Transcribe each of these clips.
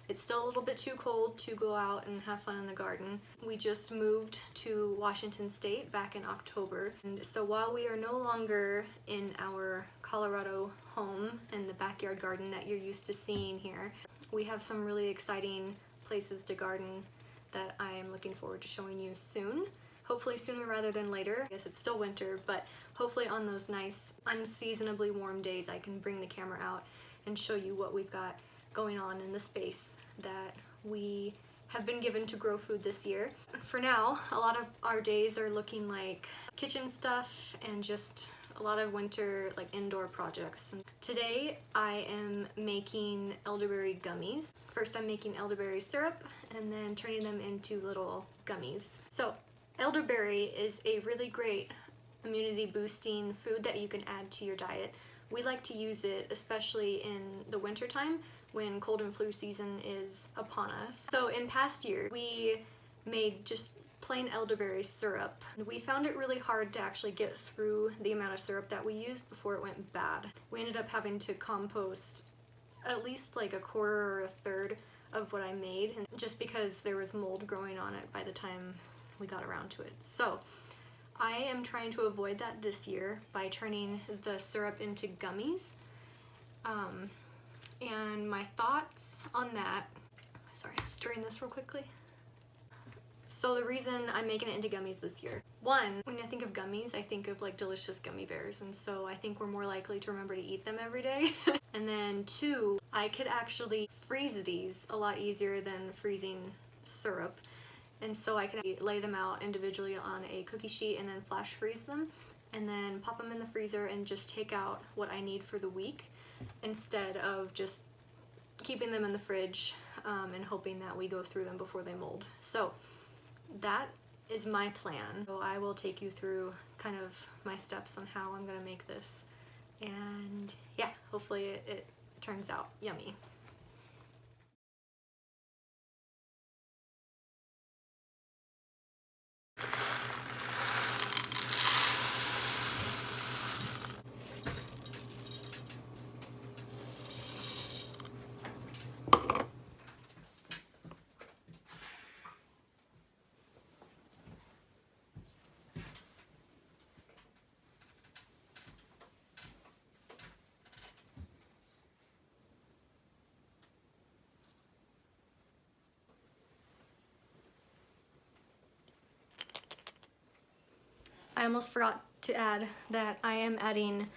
It's still a little bit too cold to go out and have fun in the garden. We just moved to Washington State back in October, and so while we are no longer in our Colorado home in the backyard garden that you're used to seeing here, we have some really exciting places to garden that I am looking forward to showing you soon. Hopefully sooner rather than later. I guess it's still winter, but hopefully on those nice, unseasonably warm days I can bring the camera out and show you what we've got going on in the space that we have been given to grow food this year. For now, a lot of our days are looking like kitchen stuff and just a lot of winter like indoor projects. And today I am making elderberry gummies. First I'm making elderberry syrup and then turning them into little gummies. So elderberry is a really great immunity boosting food that you can add to your diet. We like to use it especially in the winter time when cold and flu season is upon us. So in past years we made just plain elderberry syrup. We found it really hard to actually get through the amount of syrup that we used before it went bad. We ended up having to compost at least like a quarter or a third of what I made, and just because there was mold growing on it by the time we got around to it. So I am trying to avoid that this year by turning the syrup into gummies. And my thoughts on that, sorry, I'm stirring this real quickly. So the reason I'm making it into gummies this year, one, when I think of gummies, I think of like delicious gummy bears, and so I think we're more likely to remember to eat them every day. And then two, I could actually freeze these a lot easier than freezing syrup. And so I can lay them out individually on a cookie sheet and then flash freeze them and then pop them in the freezer and just take out what I need for the week instead of just keeping them in the fridge and hoping that we go through them before they mold. So that is my plan. So I will take you through kind of my steps on how I'm gonna make this. And yeah, hopefully it turns out yummy. I almost forgot to add that I am adding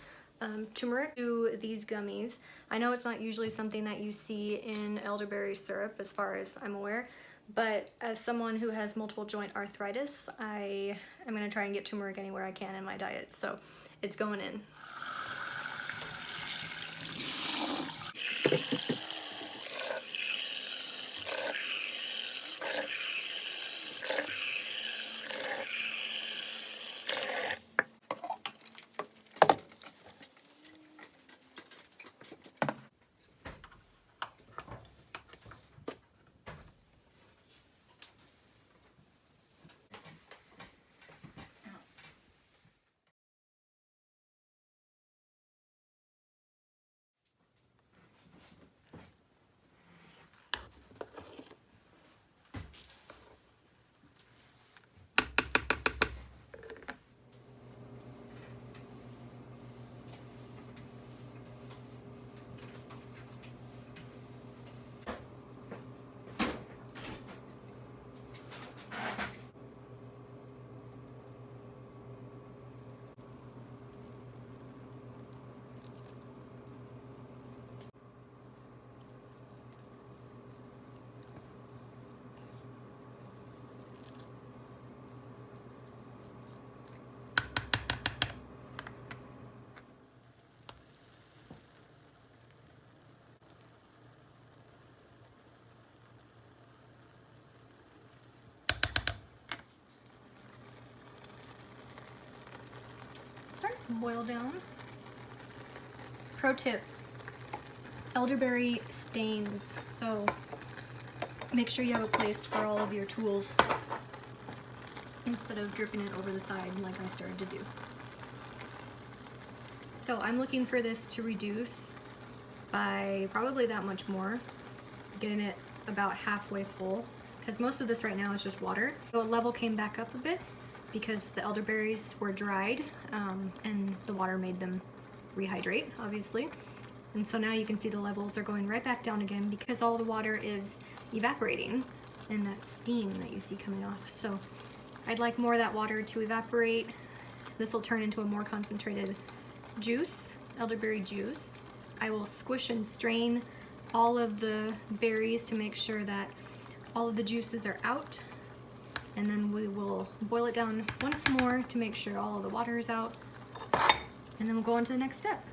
turmeric to these gummies. I know it's not usually something that you see in elderberry syrup as far as I'm aware, but as someone who has multiple joint arthritis, I am going to try and get turmeric anywhere I can in my diet, so it's going in. Boil down. Pro tip, elderberry stains, so make sure you have a place for all of your tools instead of dripping it over the side like I started to do. So I'm looking for this to reduce by probably that much more, getting it about halfway full because most of this right now is just water. The level came back up a bit because the elderberries were dried and the water made them rehydrate, obviously. And so now you can see the levels are going right back down again because all the water is evaporating and that steam that you see coming off. So I'd like more of that water to evaporate. This will turn into a more concentrated juice, elderberry juice. I will squish and strain all of the berries to make sure that all of the juices are out. And then we will boil it down once more to make sure all of the water is out. And then we'll go on to the next step.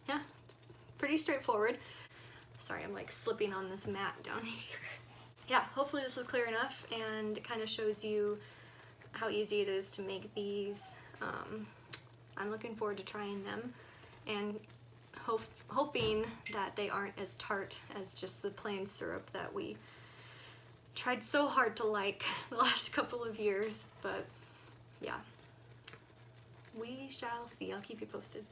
Yeah, pretty straightforward. Sorry, I'm like slipping on this mat down here. Yeah, hopefully this was clear enough and it kind of shows you how easy it is to make these. I'm looking forward to trying them and hoping that they aren't as tart as just the plain syrup that we tried so hard to like the last couple of years, but yeah, we shall see. I'll keep you posted.